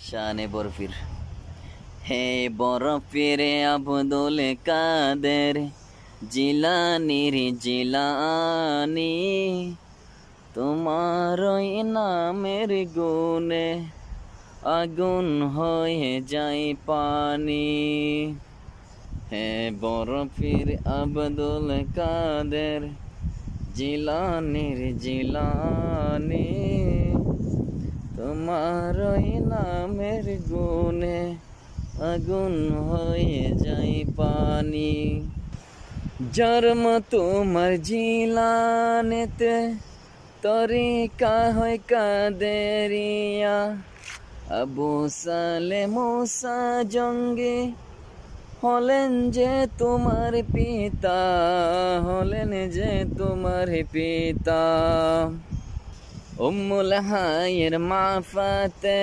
শানে বরফির। হে বরফির আব্দুল কাদের জিলানির জিলানি, তোমার ওই নামের গুণে আগুন হয়ে যায় পানি। হে বরফির আব্দুল কাদের জিলানির জিলানি, তোমার ওই নামের গুণে আগুন হয়ে যায় পানি। জন্ম তোমার জিলানেতে, তরিকা হয় কাদেরিয়া, আবু সালে মুসা জঙ্গি হলেন যে তোমার পিতা, হলেন যে তোমার পিতা। উম্মুল হায়ের মা ফাতে